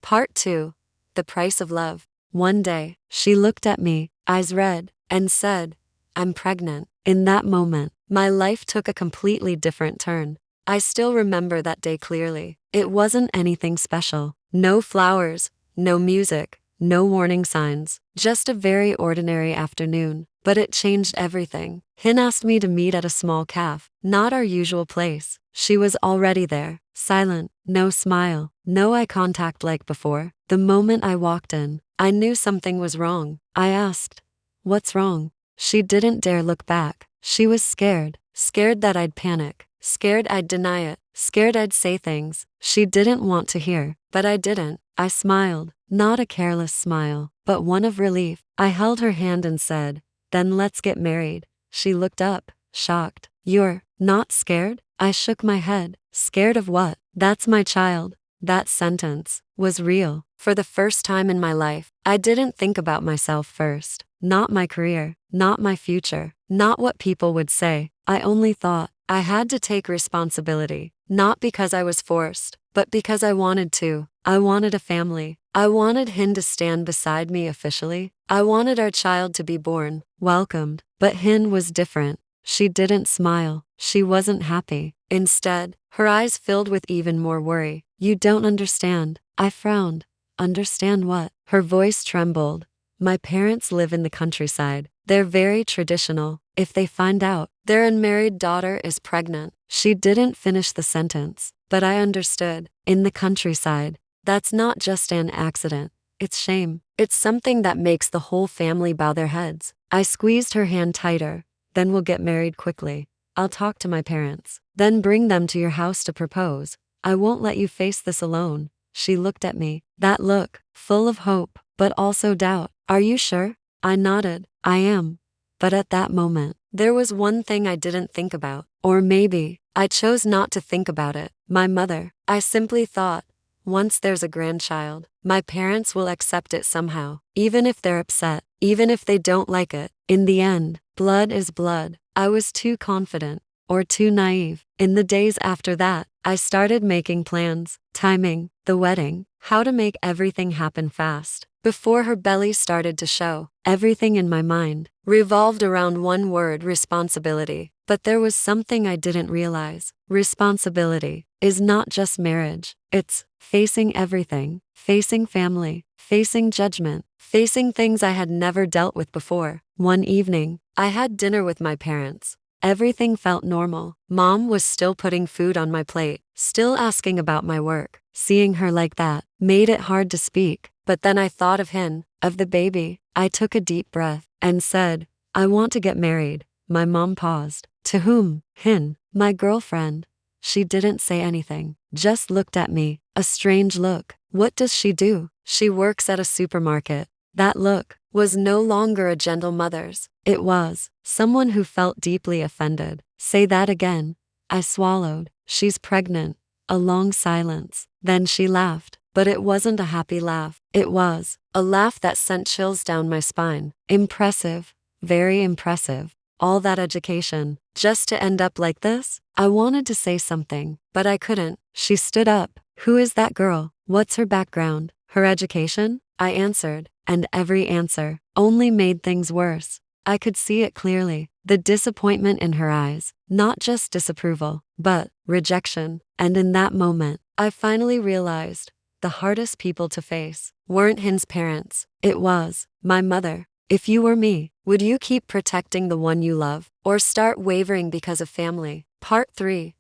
Part 2. The Price of Love. One day, she looked at me, eyes red, and said, "I'm pregnant." In that moment, my life took a completely different turn. I still remember that day clearly. It wasn't anything special. No flowers, no music, no warning signs. Just a very ordinary afternoon. But it changed everything. Hin asked me to meet at a small cafe, not our usual place. She was already there, silent, no smile, no eye contact like before. The moment I walked in, I knew something was wrong. I asked, "What's wrong?" She didn't dare look back. She was scared. Scared that I'd panic. Scared I'd deny it. Scared I'd say things she didn't want to hear. But I didn't. I smiled. Not a careless smile, but one of relief. I held her hand and said, "Then let's get married." She looked up, shocked. "You're not scared?" I shook my head. Scared of what? That's my child. That sentence was real. For the first time in my life, I didn't think about myself first. Not my career, not my future, not what people would say. I only thought I had to take responsibility, not because I was forced, but because I wanted to. I wanted a family. I wanted Hin to stand beside me officially. I wanted our child to be born, welcomed. But Hin was different. She didn't smile. She wasn't happy. Instead, her eyes filled with even more worry. "You don't understand." I frowned. "Understand what?" Her voice trembled. "My parents live in the countryside. They're very traditional. If they find out their unmarried daughter is pregnant." She didn't finish the sentence, but I understood. In the countryside, that's not just an accident. It's shame. It's something that makes the whole family bow their heads. I squeezed her hand tighter. "Then we'll get married quickly. I'll talk to my parents. Then bring them to your house to propose. I won't let you face this alone." She looked at me. That look, full of hope, but also doubt. "Are you sure?" I nodded. "I am." But at that moment, there was one thing I didn't think about. Or maybe, I chose not to think about it. My mother. I simply thought, once there's a grandchild, my parents will accept it somehow. Even if they're upset. Even if they don't like it. In the end, blood is blood. I was too confident. Or too naive. In the days after that, I started making plans. Timing, the wedding, how to make everything happen fast. Before her belly started to show, everything in my mind revolved around one word: responsibility. But there was something I didn't realize. Responsibility is not just marriage. It's facing everything. Facing family. Facing judgment. Facing things I had never dealt with before. One evening, I had dinner with my parents. Everything felt normal. Mom was still putting food on my plate, still asking about my work. Seeing her like that made it hard to speak. But then I thought of Hin, of the baby. I took a deep breath and said, "I want to get married." My mom paused. "To whom?" "Hin, my girlfriend." She didn't say anything, just looked at me, a strange look. "What does she do?" "She works at a supermarket." That look was no longer a gentle mother's. It was someone who felt deeply offended. "Say that again." I swallowed. "She's pregnant." A long silence. Then she laughed. But it wasn't a happy laugh. It was a laugh that sent chills down my spine. Impressive. Very impressive. All that education, just to end up like this? I wanted to say something, but I couldn't. She stood up. "Who is that girl? What's her background? Her education?" I answered, and every answer only made things worse. I could see it clearly. The disappointment in her eyes. Not just disapproval, but rejection. And in that moment, I finally realized the hardest people to face weren't Hin's parents. It was my mother. If you were me, would you keep protecting the one you love, or start wavering because of family? Part 3.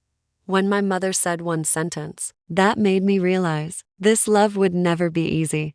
When my mother said one sentence, that made me realize this love would never be easy.